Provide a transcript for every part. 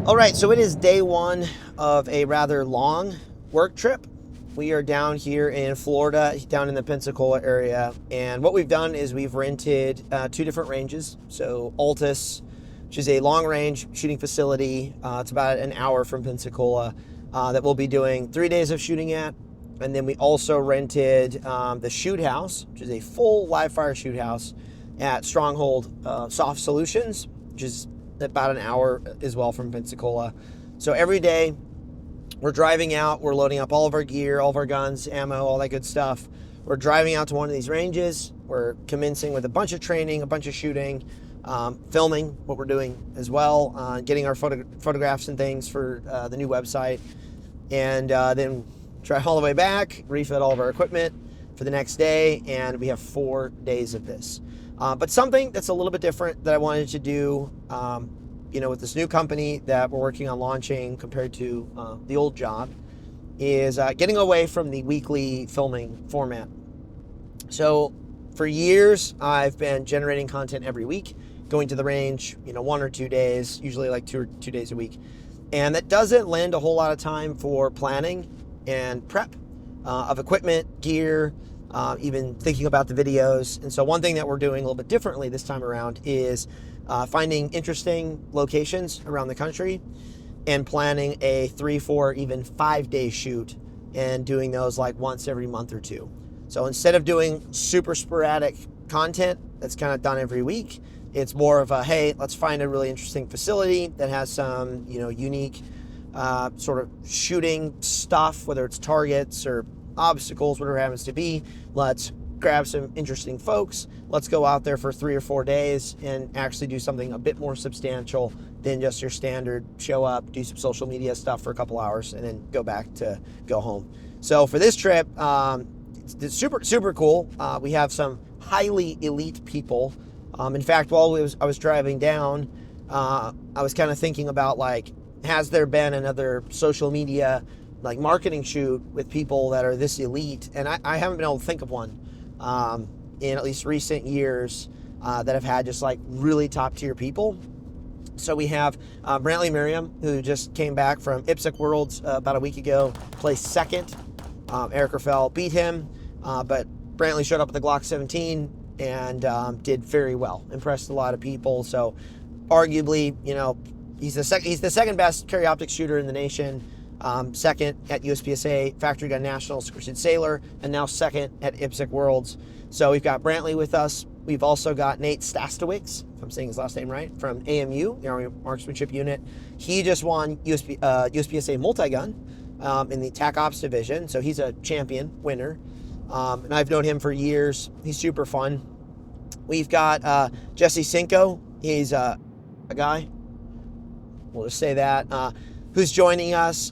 All right, so it is day one of a rather long work trip. We are down here in Florida, down in the Pensacola area, and what we've done is we've rented two different ranges. So Altus, which is a long-range shooting facility. It's about an hour from Pensacola that we'll be doing 3 days of shooting at. And then we also rented the shoot house, which is a full live fire shoot house at Stronghold Soft Solutions, which is about an hour as well from Pensacola. So every day we're driving out, we're loading up all of our gear, all of our guns, ammo, all that good stuff. We're driving out to one of these ranges. We're commencing with a bunch of training, a bunch of shooting, filming what we're doing as well, getting our photographs and things for the new website, and then drive all the way back, refit all of our equipment for the next day, and we have 4 days of this. But something that's a little bit different that I wanted to do, with this new company that we're working on launching compared to the old job, is getting away from the weekly filming format. So for years, I've been generating content every week, going to the range, 1 or 2 days, usually like two days a week. And that doesn't lend a whole lot of time for planning and prep of equipment, gear, even thinking about the videos. And so one thing that we're doing a little bit differently this time around is finding interesting locations around the country and planning a 3, 4, even 5-day shoot and doing those like once every month or two. So instead of doing super sporadic content that's kind of done every week, it's more of a, hey, let's find a really interesting facility that has some, unique sort of shooting stuff, whether it's targets or obstacles, whatever it happens to be. Let's grab some interesting folks. Let's go out there for 3 or 4 days and actually do something a bit more substantial than just your standard show up, do some social media stuff for a couple hours, and then go home. So for this trip, it's super, super cool. We have some highly elite people. In fact, while I was driving down, I was kind of thinking about, like, has there been another social media like marketing shoot with people that are this elite? And I haven't been able to think of one in at least recent years that have had just like really top tier people. So we have Brantley Merriam, who just came back from IPSC Worlds about a week ago, placed second. Eric Raffel beat him, but Brantley showed up with the Glock 17 and did very well, impressed a lot of people. So arguably, he's the second best carry optics shooter in the nation. Second at USPSA Factory Gun Nationals, Christian Saylor, and now second at IPSC Worlds. So we've got Brantley with us. We've also got Nate Stastowicz, if I'm saying his last name right, from AMU, the Army Marksmanship Unit. He just won USPSA multi-gun in the TAC Ops division, so he's a champion winner. And I've known him for years. He's super fun. We've got Jesse Cinco. He's a guy, we'll just say that, who's joining us,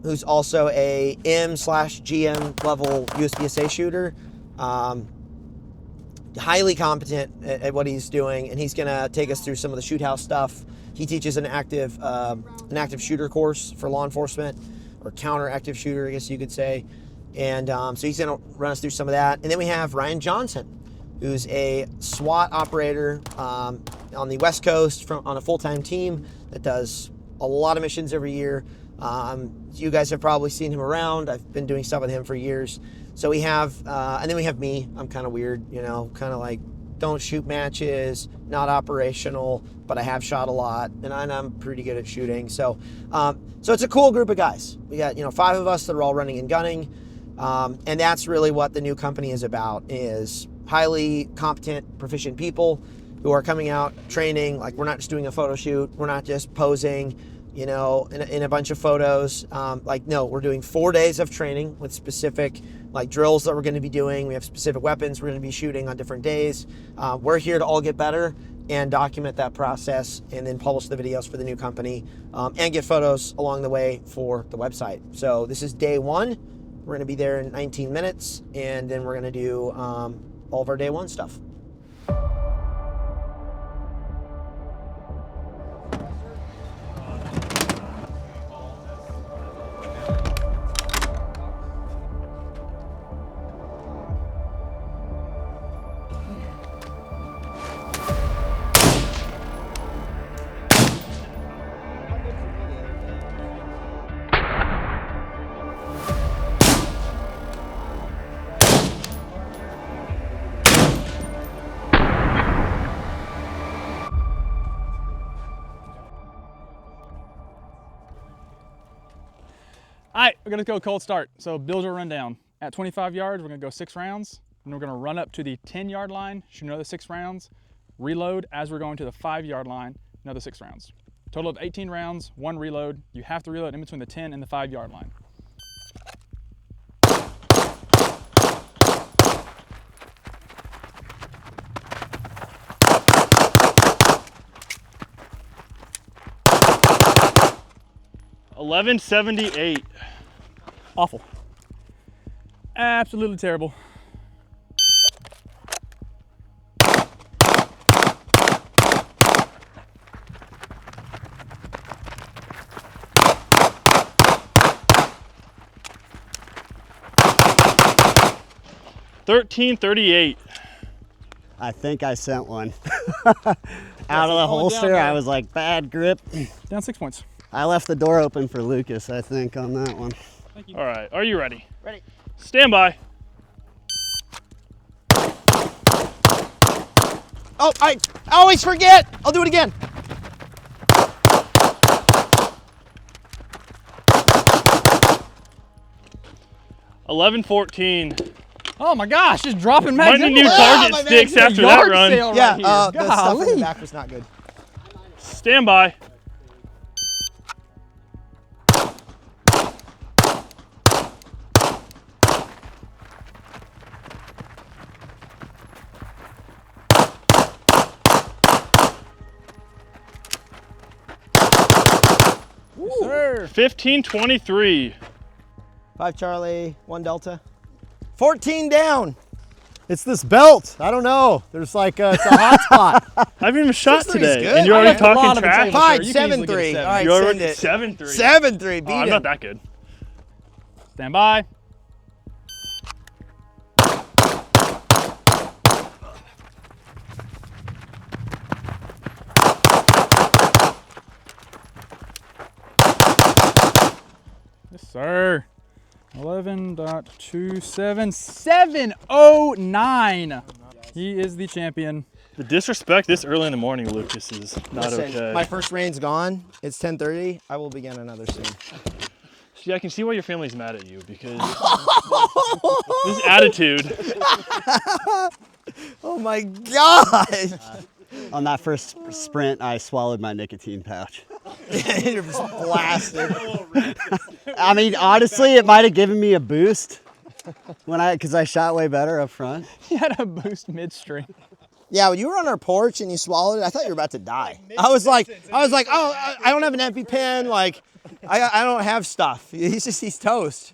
who's also a M/GM level USPSA shooter, highly competent at what he's doing, and he's going to take us through some of the shoot house stuff. He teaches an active shooter course for law enforcement, or counter active shooter, I guess you could say. And so he's going to run us through some of that. And then we have Ryan Johnson, who's a SWAT operator on the West Coast on a full-time team that does a lot of missions every year. You guys have probably seen him around. I've been doing stuff with him for years. So we have, and then we have me. I'm kind of weird, kind of like don't shoot matches, not operational, but I have shot a lot, and I'm pretty good at shooting. So it's a cool group of guys. We got 5 of us that are all running and gunning, and that's really what the new company is about: is highly competent, proficient people who are coming out training. Like, we're not just doing a photo shoot. We're not just posing, in a bunch of photos. No, we're doing 4 days of training with specific drills that we're going to be doing. We have specific weapons we're going to be shooting on different days. We're here to all get better and document that process, and then publish the videos for the new company, and get photos along the way for the website. So this is day 1. We're going to be there in 19 minutes, and then we're going to do all of our day 1 stuff. All right, we're gonna go cold start. So Bill's will run down. At 25 yards, we're gonna go 6 rounds. And we're gonna run up to the 10-yard line, shoot another 6 rounds, reload as we're going to the 5-yard line, another 6 rounds. Total of 18 rounds, 1 reload. You have to reload in between the 10 and the 5-yard line. $11.78. Awful. Absolutely terrible. $13.38. I think I sent one. Out of the holster, I was like, bad grip. Down 6 points. I left the door open for Lucas, I think, on that one. Thank you. All right, are you ready? Ready. Stand by. Oh, I always forget. I'll do it again. $11.14. Oh my gosh, just dropping Might mags need new everywhere. target my man, sticks it's a after that Yard run. sale Yeah, right here. the stuff in the Golly. back was not good. Stand by. Yes, sir. 15.23. 5 Charlie, 1 Delta. 14 down. It's this belt. I don't know. There's like it's a hot spot. I haven't even shot 6-3 is today, good. and you're I already got a lot talking of the trash. table. Fine, You can easily get a 7-3. 7. All right, You're send already it. 7-3. 7-3, beat I'm him. not that good. Stand by. Yes, sir. 11.27. 709. He is the champion. The disrespect this early in the morning, Lucas, is not Listen, okay. my first rain's gone. It's 10:30. I will begin another soon. See, I can see why your family's mad at you, because this attitude. Oh my God. On that first sprint, I swallowed my nicotine pouch. You're just blasted. I mean, honestly, it might have given me a boost because I shot way better up front. He had a boost midstream. Yeah, when you were on our porch and you swallowed it, I thought you were about to die. I was like, oh, I don't have an EpiPen. Like, I don't have stuff. He's toast.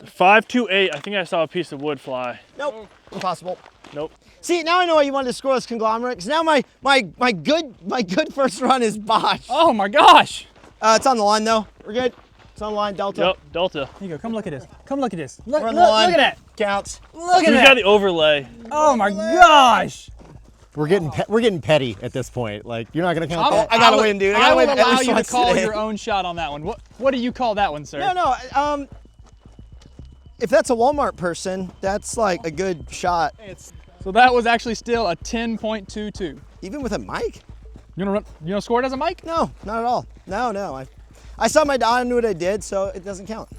$5.28. I think I saw a piece of wood fly. Nope, impossible. Nope. See, now I know why you wanted to score this conglomerate, because now my good first run is botched. Oh my gosh. It's on the line though. We're good. It's on the line, Delta. Yep, Delta. Here you go. Come look at this. Come look at this. Look, We're on look, the line. look at that. Counts. Look at Who's got that. the overlay? Oh my gosh. We're getting petty at this point. Like you're not gonna count that. I gotta win, dude. I gotta would win at allow least you to once call today. your own shot on that one. What do you call that one, sir? No. If that's a Walmart person, that's like a good shot. So that was actually still a 10.22. Even with a mic? You know score it as a mic? No, not at all. No. I saw my dot, I knew what I did, so it doesn't count.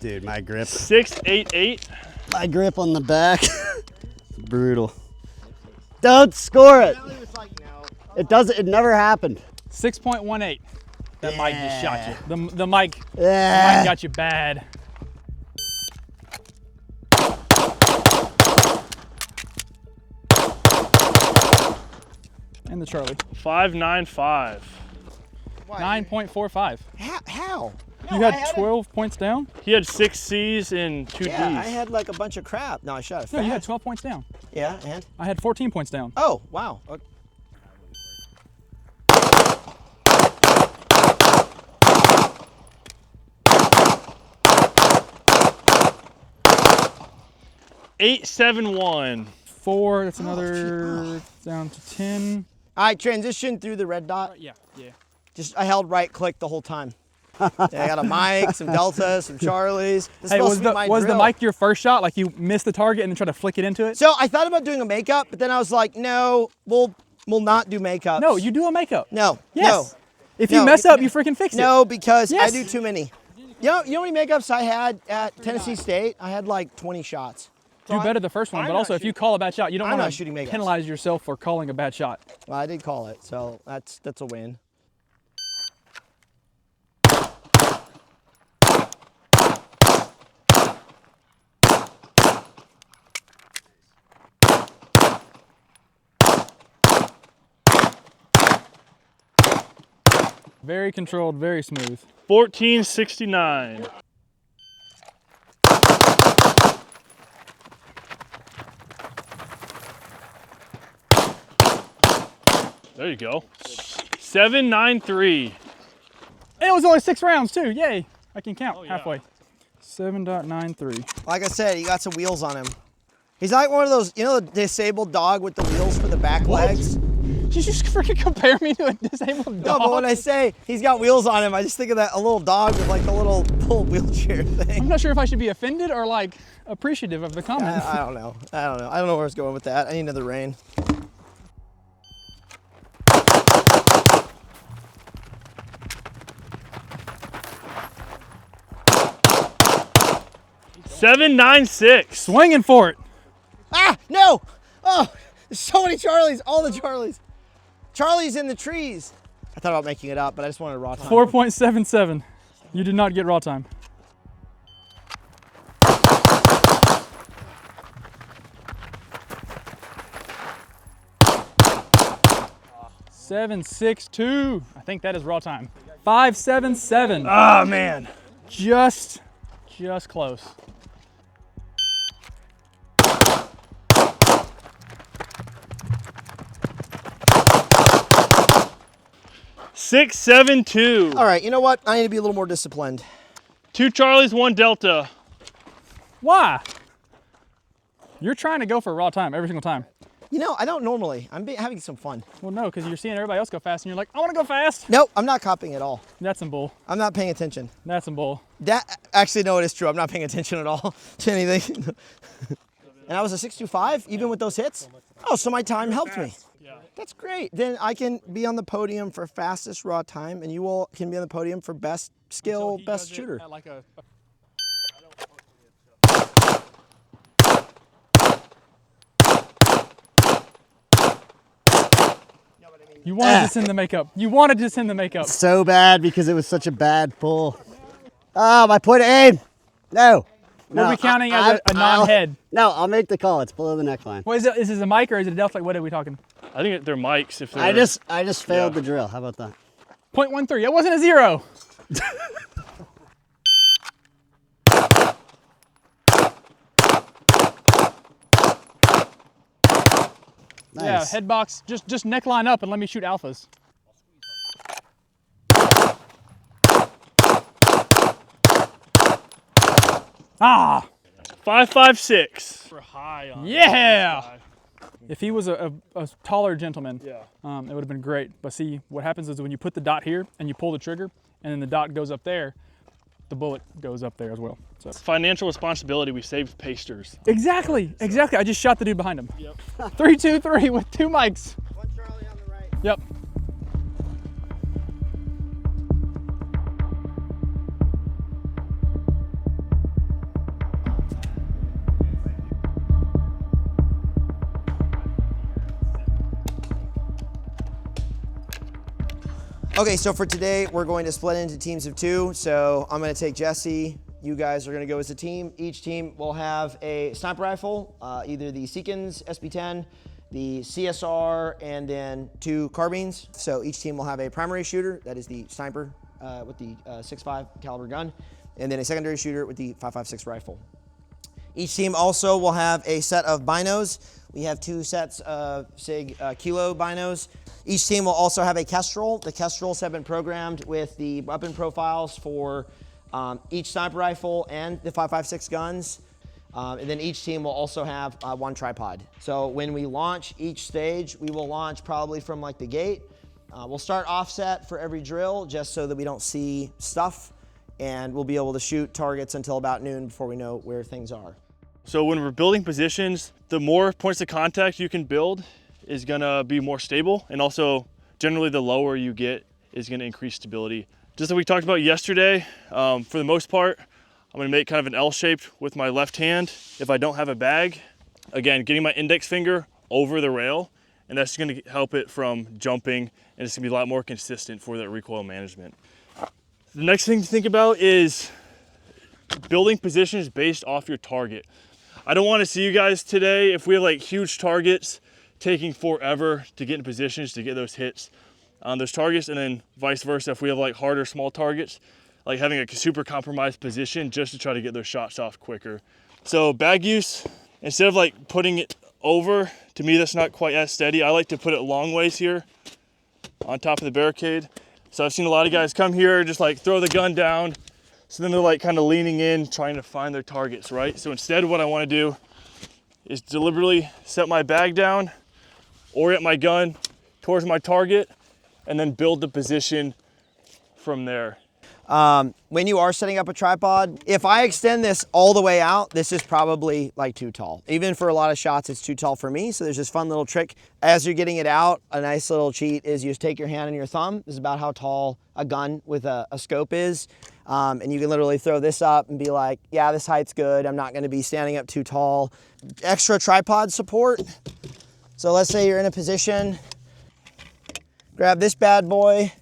Dude, my grip. 6.88. My grip on the back. Brutal. Don't score it. It doesn't. It never happened. 6.18. That mic just shot you. The mic Yeah. got you bad. And the Charlie. 5.95. 9.45. How? You had 12 points down? He had 6 C's and 2 Yeah, D's. I had like a bunch of crap. No, I shot it No, you had fast. 12 points down. Yeah, and? I had 14 points down. Oh, wow. Okay. $8.71. 4, that's another down to 10. I transitioned through the red dot. Yeah. Just I held right click the whole time. Yeah, I got a Mike, some Deltas, some Charlies. This is Hey, supposed to be my was the drill. mic your first shot? Like you missed the target and then tried to flick it into it? So I thought about doing a makeup, but then I was like, no, we'll not do makeups. No, you do a makeup. No. Yes. If No. you mess up, you freaking fix it. No, because I Yes. do too many. You know how many makeups I had at Tennessee State? I had like 20 shots. Do better the first one, I'm but not also if you call a bad shot, you don't I'm not want shooting to makeups. penalize yourself for calling a bad shot. Well, I did call it, so that's a win. Very controlled, very smooth. 1469. There you go. 793. And it was only 6 rounds too, yay. I can count yeah. halfway. 7.93. Like I said, he got some wheels on him. He's like one of those, you know, the disabled dog with the wheels for the back legs? Did you just freaking compare me to a disabled No, dog? but when I say he's got wheels on him, I just think of a little dog with like the little wheelchair I'm thing. not sure if I should be offended or like appreciative of the comment. I don't know. I don't know where I was going with that. I need another rain. Seven nine six. Swinging for it. Ah, no! Oh, there's so many Charlies, all the Charlies. Charlie's in the trees. I thought about making it up, but I just wanted raw time. 4.77. You did not get raw time. Seven, 6.2. I think that is raw time. 5.77. Ah, man. Just close. Six seven two. All right, you know what? I need to be a little more disciplined. 2 Charlies, 1 Delta. Why? You're trying to go for raw time every single time. You know, I don't normally. I'm having some fun. Well, no, because you're seeing everybody else go fast and you're like, I want to go fast. Nope, I'm not copying at all. That's some bull. I'm not paying attention. That's some bull. That actually, no, it is true. I'm not paying attention at all to anything. And I was a 6.25, even with those hits. Oh, so my time helped me. That's great. Then I can be on the podium for fastest raw time, and you all can be on the podium for best skill, best shooter. You wanted to send the makeup. You wanted to send the makeup. So bad because it was such a bad pull. Oh, my point of aim. No. We'll be counting as a non-head. No, I'll make the call. It's below the neckline. What is it? Is this a mic or is it a delta? Like, what are we talking? I think they're mics. If they're, I just failed the drill. How about that? 0.13. It wasn't a 0. Nice. Yeah, head box. Just neckline up and let me shoot alphas. Ah, 556. We're high on. yeah. If he was a taller gentleman, Yeah. it would have been great. But see, what happens is when you put the dot here and you pull the trigger, and then the dot goes up there, the bullet goes up there as well. So Financial responsibility. We saved pasters. exactly. I just shot the dude behind him. Yep. 3-2-3 with 2 mics. One Charlie on the right. Yep. Okay, so for today, we're going to split into teams of 2. So I'm going to take Jesse. You guys are going to go as a team. Each team will have a sniper rifle, either the Seekins SB10, the CSR, and then 2 carbines. So each team will have a primary shooter, that is the sniper with the 6.5 caliber gun, and then a secondary shooter with the 5.56 rifle. Each team also will have a set of binos. We have 2 sets of SIG Kilo binos. Each team will also have a Kestrel. The Kestrels have been programmed with the weapon profiles for each sniper rifle and the 5.56 guns. And then each team will also have 1 tripod. So when we launch each stage, we will launch probably from like the gate. We'll start offset for every drill just so that we don't see stuff, and we'll be able to shoot targets until about noon before we know where things are. So when we're building positions, the more points of contact you can build is gonna be more stable, and also generally the lower you get is gonna increase stability. Just like we talked about yesterday, for the most part, I'm gonna make kind of an L shape with my left hand if I don't have a bag. Again, getting my index finger over the rail, and that's gonna help it from jumping, and it's gonna be a lot more consistent for that recoil management. The next thing to think about is building positions based off your target. I don't wanna see you guys today, if we have like huge targets, taking forever to get in positions to get those hits on those targets, and then vice versa, if we have like harder small targets, like having a super compromised position just to try to get those shots off quicker. So bag use, instead of like putting it over, to me that's not quite as steady. I like to put it long ways here on top of the barricade. So I've seen a lot of guys come here, just like throw the gun down, so then they're like kind of leaning in, trying to find their targets, right? So instead what I wanna do is deliberately set my bag down, orient my gun towards my target, and then build the position from there. When you are setting up a tripod, if I extend this all the way out, this is probably like too tall. Even for a lot of shots, it's too tall for me. So there's this fun little trick. As you're getting it out, a nice little cheat is you just take your hand and your thumb. This is about how tall a gun with a scope is. And you can literally throw this up and be like, yeah, this height's good. I'm not gonna be standing up too tall. Extra tripod support. So let's say you're in a position, grab this bad boy,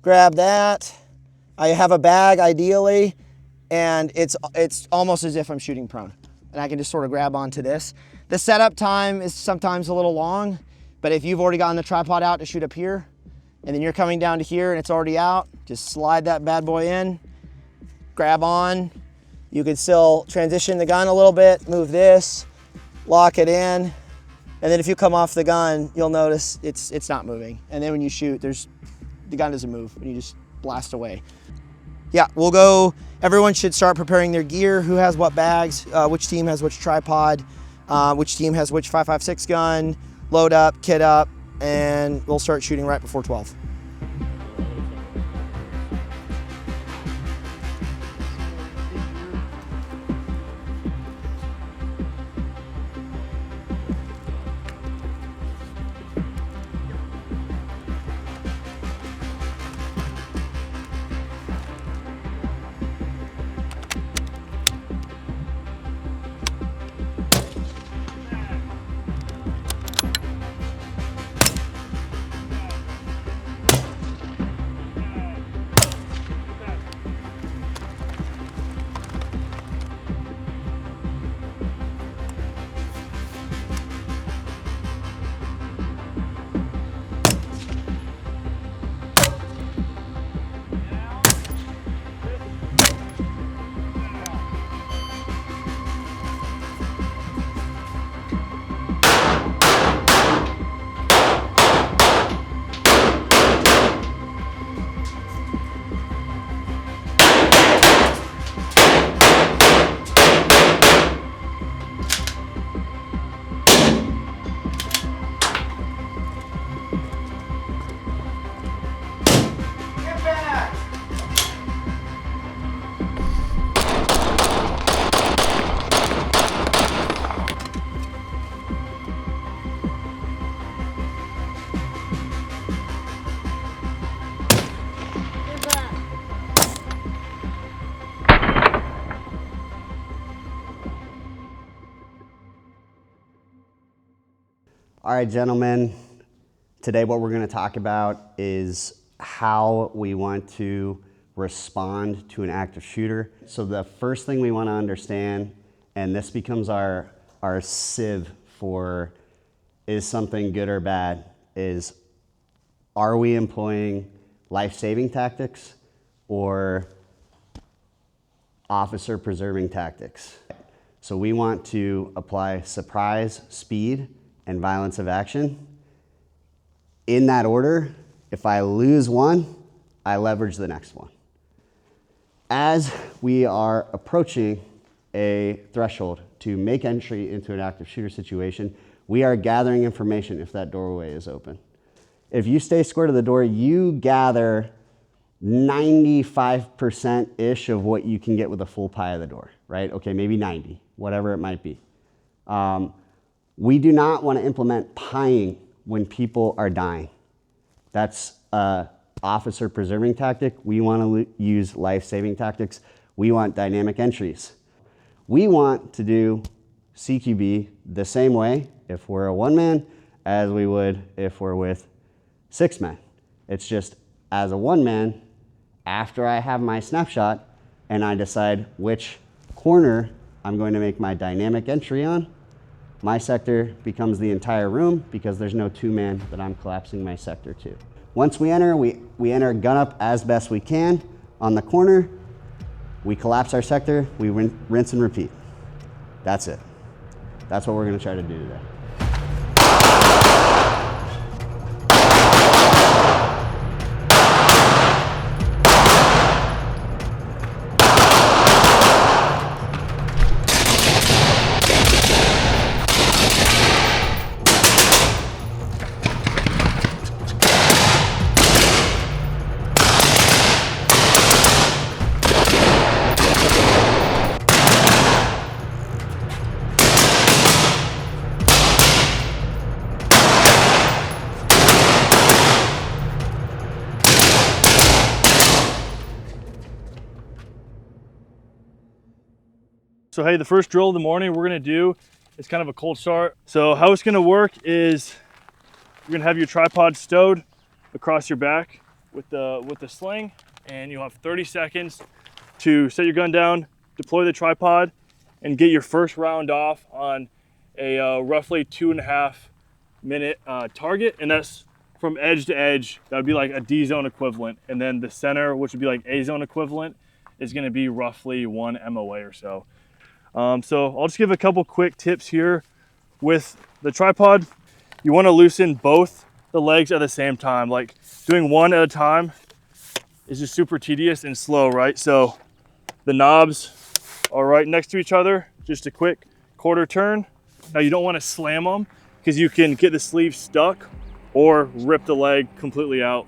grab that. I have a bag ideally, and it's almost as if I'm shooting prone. And I can just sort of grab onto this. The setup time is sometimes a little long, but if you've already gotten the tripod out to shoot up here, and then you're coming down to here and it's already out, just slide that bad boy in, grab on. You can still transition the gun a little bit, move this, lock it in, and then if you come off the gun, you'll notice it's not moving. And then when you shoot, the gun doesn't move and you just blast away. Yeah, we'll go, everyone should start preparing their gear, who has what bags, which team has which tripod, which team has which 5.56 gun, load up, kit up, and we'll start shooting right before 12. All right, gentlemen, today what we're going to talk about is how we want to respond to an active shooter. So the first thing we want to understand, and this becomes our sieve for is something good or bad, is are we employing life-saving tactics or officer-preserving tactics? So we want to apply surprise, speed, and violence of action. In that order, if I lose one, I leverage the next one. As we are approaching a threshold to make entry into an active shooter situation, we are gathering information if that doorway is open. If you stay square to the door, you gather 95%-ish of what you can get with a full pie of the door, right? Okay, maybe 90, whatever it might be. We do not want to implement pieing when people are dying. That's an officer preserving tactic. We want to use life-saving tactics. We want dynamic entries. We want to do CQB the same way if we're a one-man as we would if we're with 6 men. It's just as a one-man, after I have my snapshot and I decide which corner I'm going to make my dynamic entry on, my sector becomes the entire room because there's no 2-man that I'm collapsing my sector to. Once we enter, we enter gun up as best we can on the corner. We collapse our sector, we rinse and repeat. That's it. That's what we're gonna try to do today. So hey, the first drill of the morning we're gonna do is kind of a cold start. So how it's gonna work is you're gonna have your tripod stowed across your back with the sling, and you'll have 30 seconds to set your gun down, deploy the tripod, and get your first round off on a roughly 2.5 minute target, and that's from edge to edge. That would be like a D zone equivalent, and then the center, which would be like A zone equivalent, is gonna be roughly 1 MOA or so. So I'll just give a couple quick tips here. With the tripod, you want to loosen both the legs at the same time. Like doing one at a time is just super tedious and slow, right? So the knobs are right next to each other, just a quick quarter turn. Now you don't want to slam them because you can get the sleeve stuck or rip the leg completely out.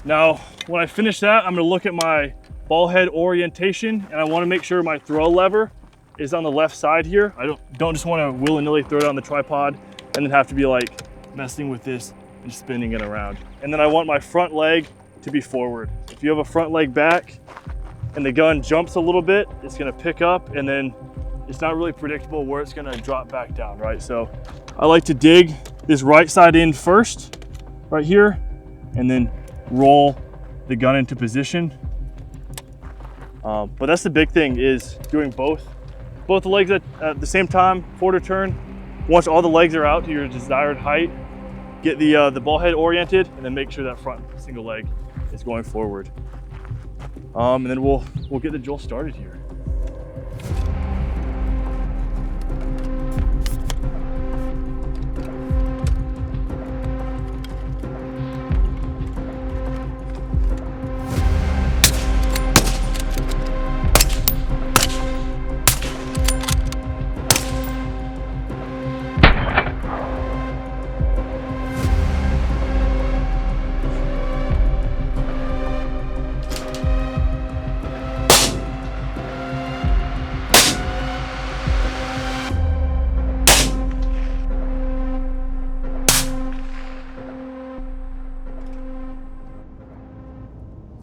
Now, when I finish that, I'm gonna look at my ball head orientation, and I want to make sure my throw lever is on the left side here. I don't just want to willy-nilly throw it on the tripod and then have to be like messing with this and spinning it around. And then I want my front leg to be forward. If you have a front leg back and the gun jumps a little bit, it's gonna pick up, and then it's not really predictable where it's gonna drop back down, right? So I like to dig this right side in first, right here, and then roll the gun into position. But that's the big thing, is doing both the legs at the same time, quarter turn. Once all the legs are out to your desired height, get the ball head oriented, and then make sure that front single leg is going forward. And then we'll get the drill started here.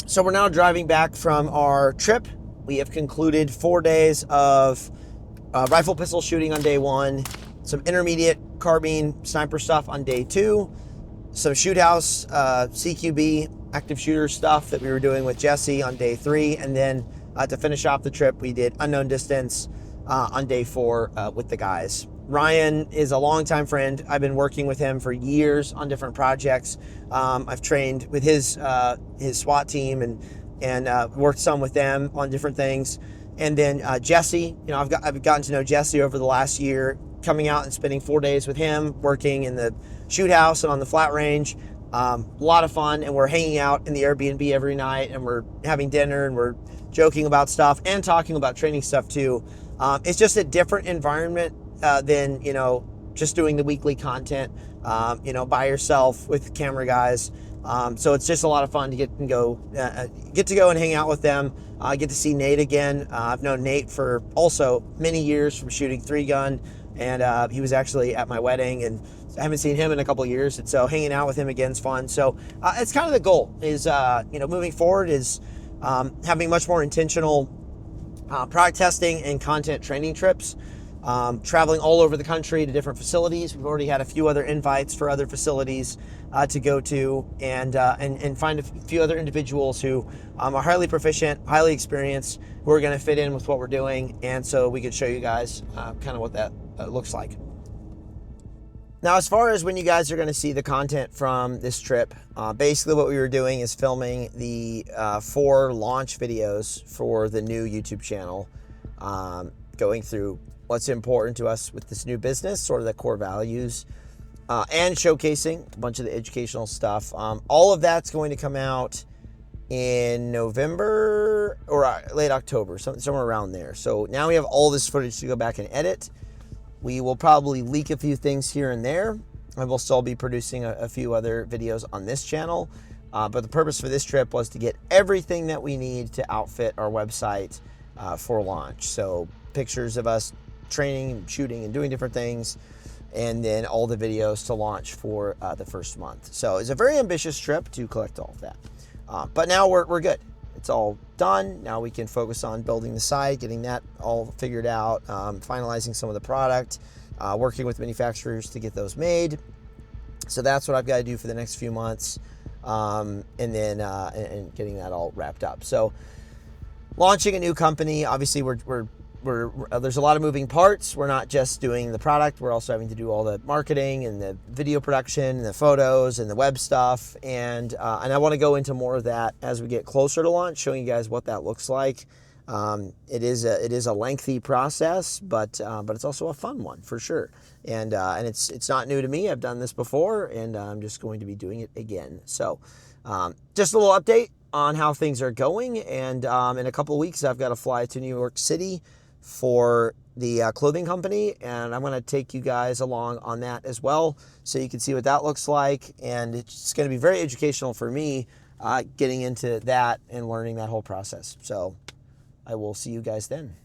So we're now driving back from our trip. We have concluded 4 days of rifle pistol shooting on day 1, some intermediate carbine sniper stuff on day 2, some shoot house CQB active shooter stuff that we were doing with Jesse on day 3, and then to finish off the trip we did unknown distance on day 4 with the guys. Ryan is a longtime friend. I've been working with him for years on different projects. I've trained with his SWAT team and worked some with them on different things. And then Jesse, you know, I've gotten to know Jesse over the last year, coming out and spending 4 days with him, working in the shoot house and on the flat range. A lot of fun, and we're hanging out in the Airbnb every night, and we're having dinner, and we're joking about stuff and talking about training stuff too. It's just a different environment than, you know, just doing the weekly content, by yourself with camera guys. So it's just a lot of fun to get to go and hang out with them. Get to see Nate again. I've known Nate for also many years from shooting 3-gun, and he was actually at my wedding, and I haven't seen him in a couple of years, and so hanging out with him again is fun. So it's kind of the goal is, moving forward is having much more intentional product testing and content training trips, traveling all over the country to different facilities. We've already had a few other invites for other facilities to go to, and find a few other individuals who are highly proficient, highly experienced, who are going to fit in with what we're doing, and so we could show you guys kind of what that looks like. Now, as far as when you guys are going to see the content from this trip, basically what we were doing is filming the 4 launch videos for the new YouTube channel, going through what's important to us with this new business, sort of the core values, and showcasing a bunch of the educational stuff. All of that's going to come out in November or late October, somewhere around there. So now we have all this footage to go back and edit. We will probably leak a few things here and there, and we'll still be producing a few other videos on this channel. But the purpose for this trip was to get everything that we need to outfit our website for launch. So pictures of us training, shooting, and doing different things, and then all the videos to launch for the first month. So it's a very ambitious trip to collect all of that. But now we're good. It's all done. Now we can focus on building the site, getting that all figured out, finalizing some of the product, working with manufacturers to get those made. So that's what I've got to do for the next few months, and then and getting that all wrapped up. So launching a new company, obviously there's a lot of moving parts. We're not just doing the product. We're also having to do all the marketing and the video production and the photos and the web stuff. And I want to go into more of that as we get closer to launch, showing you guys what that looks like. It is a lengthy process, but it's also a fun one for sure. And it's not new to me. I've done this before, and I'm just going to be doing it again. So just a little update on how things are going. And in a couple of weeks, I've got to fly to New York City for the clothing company, and I'm going to take you guys along on that as well, so you can see what that looks like. And it's going to be very educational for me, getting into that and learning that whole process. So I will see you guys then.